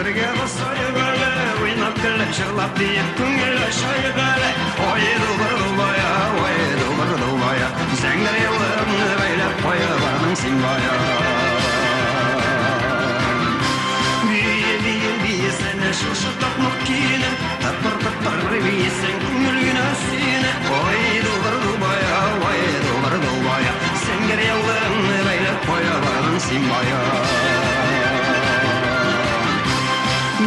birge sayıgalı oynap gele şırlap deyip köngül şayıgalı oydu baya zengler yıllarımı beylep koyularının simbaya bir sene şaşırtıp makkine tapır bir sen köngülüne sine oydu baya zengler yıllarımı beylep koyularının simbaya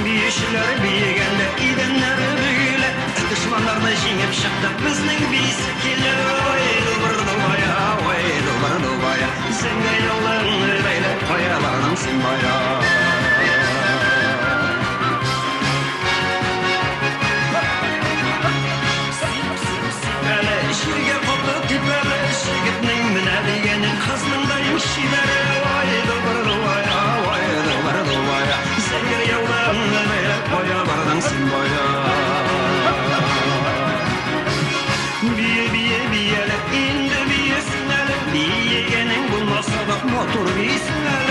bir işler bir gelle gidenler böyle düşmanlarını jengip çıktı bizning bisikili oydu baya zengler yıllarımı beylep koyularının simbaya şirge koptu tipele şirgetning mine degenin kızmındayım şibere oydu baya zengler yıllarımı beylep koyularının simbaya Biyele indi biyesinele biyegenin bulmasa da motor biyesinele